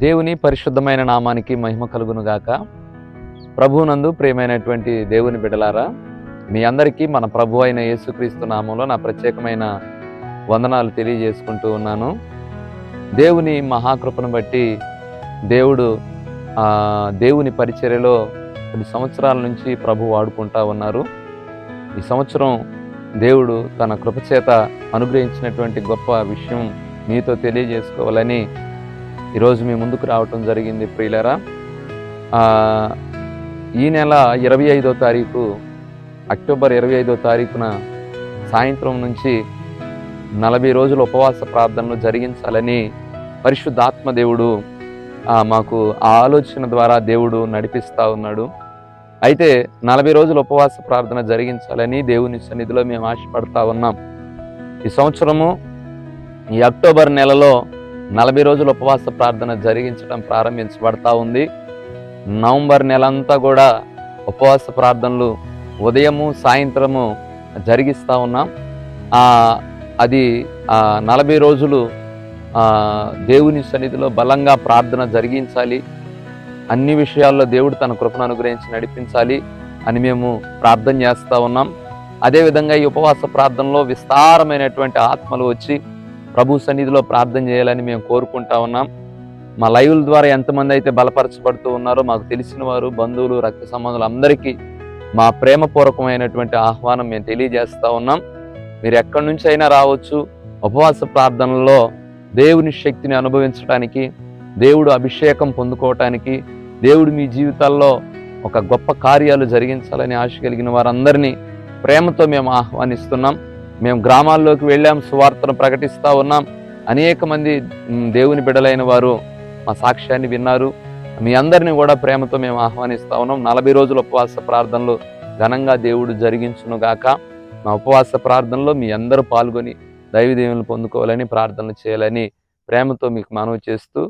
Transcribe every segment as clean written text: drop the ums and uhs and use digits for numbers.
దేవుని పరిశుద్ధమైన నామానికి మహిమ కలుగునుగాక. ప్రభువునందు ప్రియమైనటువంటి దేవుని బిడ్డలారా, మీ అందరికీ మన ప్రభు అయిన యేసుక్రీస్తు నామంలో నా ప్రత్యేకమైన వందనాలు తెలియజేసుకుంటూ ఉన్నాను. దేవుని మహాకృపను బట్టి దేవుడు దేవుని పరిచర్యలో కొన్ని సంవత్సరాల నుంచి ప్రభు వాడుకుంటా ఉన్నారు. ఈ సంవత్సరం దేవుడు తన కృపచేత అనుగ్రహించినటువంటి గొప్ప విషయం మీతో తెలియజేసుకోవాలని ఈరోజు మీ ముందుకు రావటం జరిగింది ప్రియులారా. ఈ నెల 25వ తారీఖు అక్టోబర్ 25వ తారీఖున సాయంత్రం నుంచి 40 రోజుల ఉపవాస ప్రార్థనలు జరిగించాలని పరిశుద్ధాత్మ దేవుడు మాకు ఆ ఆలోచన ద్వారా దేవుడు నడిపిస్తూ ఉన్నాడు. అయితే 40 రోజుల ఉపవాస ప్రార్థన జరిగించాలని దేవుని సన్నిధిలో మేము ఆశపడతా ఉన్నాం. ఈ సంవత్సరము ఈ అక్టోబర్ నెలలో 40 రోజుల ఉపవాస ప్రార్థన జరిగించడం ప్రారంభించబడతా ఉంది. నవంబర్ నెలంతా కూడా ఉపవాస ప్రార్థనలు ఉదయము సాయంత్రము జరిగిస్తూ ఉన్నాం. అది 40 రోజులు దేవుని సన్నిధిలో బలంగా ప్రార్థన జరిగించాలి, అన్ని విషయాల్లో దేవుడు తన కృపను అనుగ్రహించి నడిపించాలి అని మేము ప్రార్థన చేస్తూ ఉన్నాం. అదేవిధంగా ఈ ఉపవాస ప్రార్థనలో విస్తారమైనటువంటి ఆత్మలు వచ్చి ప్రభు సన్నిధిలో ప్రార్థన చేయాలని మేము కోరుకుంటా ఉన్నాం. మా లైవ్ల ద్వారా ఎంతమంది అయితే బలపరచబడుతూ ఉన్నారో మాకు తెలిసిన వారు, బంధువులు, రక్త సంబంధులు అందరికీ మా ప్రేమపూర్వకమైనటువంటి ఆహ్వానం మేము తెలియజేస్తూ ఉన్నాం. మీరు ఎక్కడి నుంచి అయినా రావచ్చు. ఉపవాస ప్రార్థనలో దేవుని శక్తిని అనుభవించడానికి, దేవుడు అభిషేకం పొందుకోవటానికి, దేవుడు మీ జీవితాల్లో ఒక గొప్ప కార్యాలు జరిగించాలని ఆశ కలిగిన వారందరినీ ప్రేమతో మేము ఆహ్వానిస్తున్నాం. మేము గ్రామాల్లోకి వెళ్ళాం, సువార్తను ప్రకటిస్తూ ఉన్నాం. అనేక మంది దేవుని బిడ్డలైన వారు మా సాక్ష్యాన్ని విన్నారు. మీ అందరినీ కూడా ప్రేమతో మేము ఆహ్వానిస్తూ ఉన్నాం. 40 రోజుల ఉపవాస ప్రార్థనలు ఘనంగా దేవుడు జరిగించునుగాక. మా ఉపవాస ప్రార్థనలో మీ అందరూ పాల్గొని దైవదీవెనలు పొందుకోవాలని, ప్రార్థనలు చేయాలని ప్రేమతో మీకు మనవి చేస్తూ,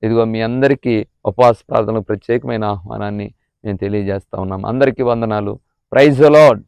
ఇదిగో మీ అందరికీ ఉపవాస ప్రార్థనలకు ప్రత్యేకమైన ఆహ్వానాన్ని మేము తెలియజేస్తూ ఉన్నాం. అందరికీ వందనాలు. Praise the lord.